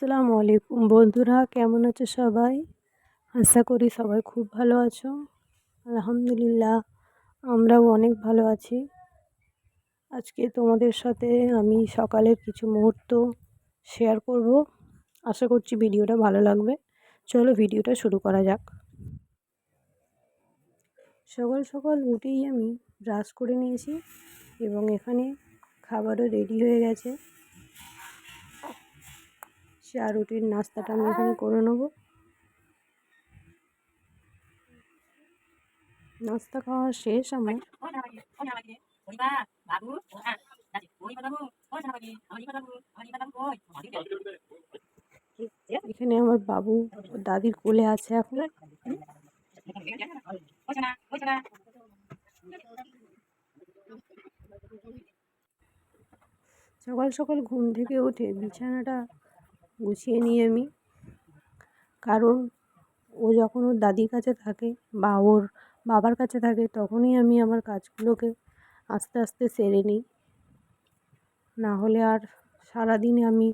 আসসালামু আলাইকুম বন্ধুরা, কেমন আছো সবাই? আশা করি সবাই খুব ভালো আছো। আলহামদুলিল্লাহ, আমরাও অনেক ভালো আছি। আজকে তোমাদের সাথে আমি সকালের কিছু মুহূর্ত শেয়ার করব। আশা করছি ভিডিওটা ভালো লাগবে। চলো ভিডিওটা শুরু করা যাক। সকাল সকাল উঠেই আমি ব্রাশ করে নিয়েছি এবং এখানে খাবারও রেডি হয়ে গেছে। চা রুটির নাস্তাটা আমি এখানে করে নেবো। নাস্তা খাওয়া শেষ আমার। এখানে আমার বাবু দাদির কোলে আছে এখন। সকাল সকাল ঘুম থেকে উঠে বিছানাটা গুছিয়ে নিই আমি, কারণ ও যখন ওর দাদির কাছে থাকে বা ওর বাবার কাছে থাকে তখনই আমি আমার কাজগুলোকে আস্তে আস্তে সেরে নিই। না হলে আর সারাদিনে আমি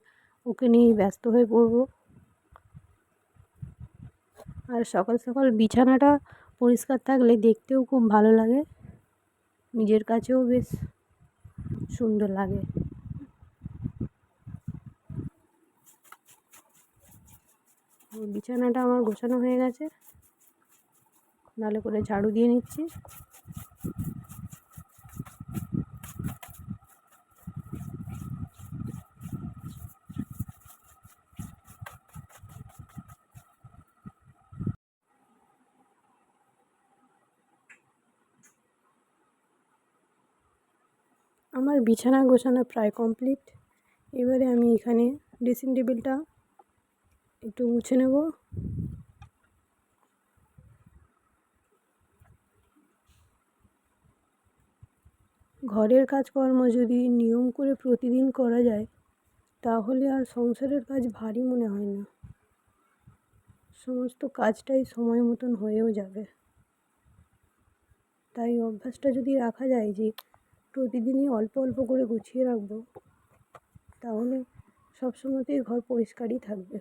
ওকে নিয়েই ব্যস্ত হয়ে পড়বো। আর সকাল সকাল বিছানাটা পরিষ্কার থাকলে দেখতেও খুব ভালো লাগে, নিজের কাছেও বেশ সুন্দর লাগে। বিছানাটা আমার গোছানো হয়ে গেছে, ভালো করে ঝাড়ু দিয়ে নিচ্ছি। আমার বিছানা গোছানো প্রায় কমপ্লিট। এবারে আমি এখানে ড্রেসিং টেবিলটা একটু মুছে নেব। ঘরের কাজকর্ম যদি নিয়ম করে প্রতিদিন করা যায় তাহলে আর সংসারের কাজ ভারী মনে হয় না, সমস্ত কাজটাই সময় মতন হয়েও যাবে। তাই অভ্যাসটা যদি রাখা যায় যে প্রতিদিনই অল্প অল্প করে গুছিয়ে রাখবো, তাহলে সবসময়তেই ঘর পরিষ্কারই থাকবে।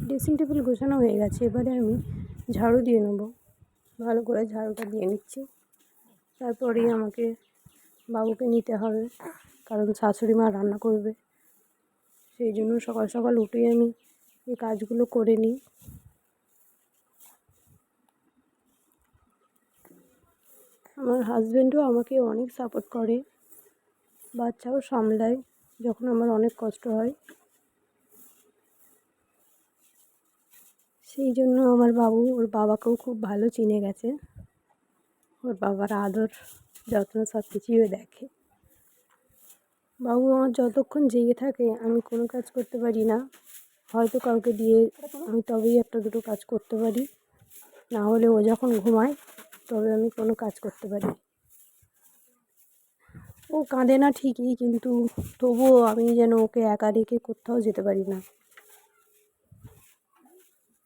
ড্রেসিং টেবিল গোছানো হয়ে গেছে, এবারে আমি ঝাড়ু দিয়ে নেব। ভালো করে ঝাড়ুটা দিয়ে নিচ্ছি। তারপরেই আমাকে বাবুকে নিতে হবে, কারণ শাশুড়ি মা রান্না করবে। সেই জন্য সকাল সকাল উঠেই আমি এই কাজগুলো করে নিই। আমার হাজব্যান্ডও আমাকে অনেক সাপোর্ট করে, বাচ্চাও সামলায় যখন আমার অনেক কষ্ট হয়। সেই জন্য আমার বাবু ওর বাবাকেও খুব ভালো চিনে গেছে। ওর বাবার আদর যত্ন সব কিছুই দেখে। বাবু আমার যতক্ষণ জেগে থাকে আমি কোনো কাজ করতে পারি না, হয়তো কাউকে দিয়ে আমি তবেই একটা দুটো কাজ করতে পারি, না হলে ও যখন ঘুমায় তবে আমি কোনো কাজ করতে পারি। ও কাঁদে না ঠিকই, কিন্তু তবুও আমি যেন ওকে একা রেখে কোথাও যেতে পারি না।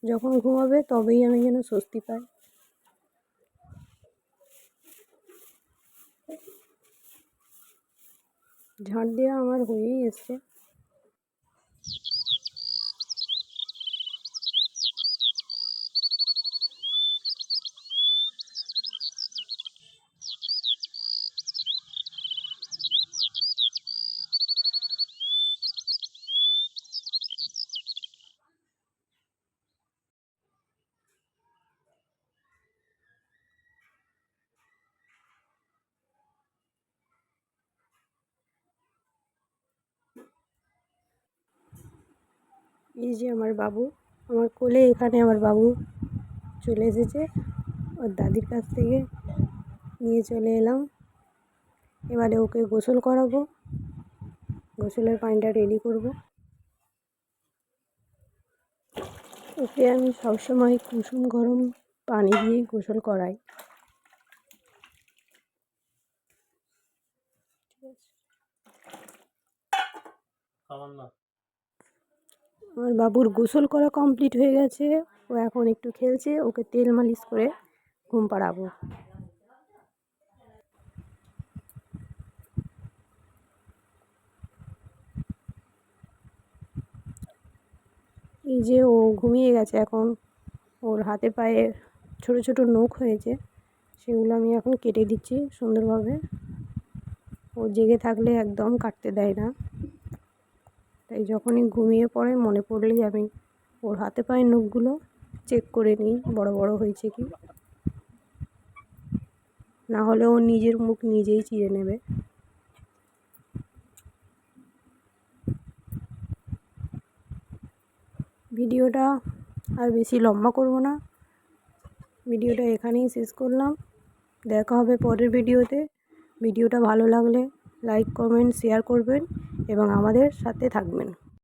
যখন ঘুমাবে তবেই আমি যেন স্বস্তি পাই। ঝাঁট দেওয়া আমার হয়েই এসছে। এই যে আমার বাবু আমার কোলে, এখানে আমার বাবু চলে এসেছে, ওর দাদির কাছ থেকে নিয়ে চলে এলাম। এবারে ওকে গোসল করাবো, গোসলের পানিটা রেডি করব। ওকে আমি সবসময় কুসুম গরম পানি দিয়েই গোসল করাই। আমার বাবুর গোসল করা কমপ্লিট হয়ে গেছে। ও এখন একটু খেলছে, ওকে তেল মালিশ করে ঘুম পাড়াবো। এই যে ও ঘুমিয়ে গেছে এখন। ওর হাতে পায়ে ছোট ছোট নখ হয়েছে, সেগুলো আমি এখন কেটে দিচ্ছি সুন্দরভাবে। ও জেগে থাকলে একদম কাটতে দেয় না, তাই যখনই ঘুমিয়ে পড়ে মনে পড়লেই আমি ওর হাতে পায়ের নখগুলো চেক করে নিই বড় বড় হয়েছে কি, না হলে ও নিজের মুখ নিজেই চিরে নেবে। ভিডিওটা আর বেশি লম্বা করব না, ভিডিওটা এখানেই শেষ করলাম। দেখা হবে পরের ভিডিওতে। ভিডিওটা ভালো লাগলে লাইক কমেন্ট শেয়ার করবেন এবং আমাদের সাথে থাকবেন।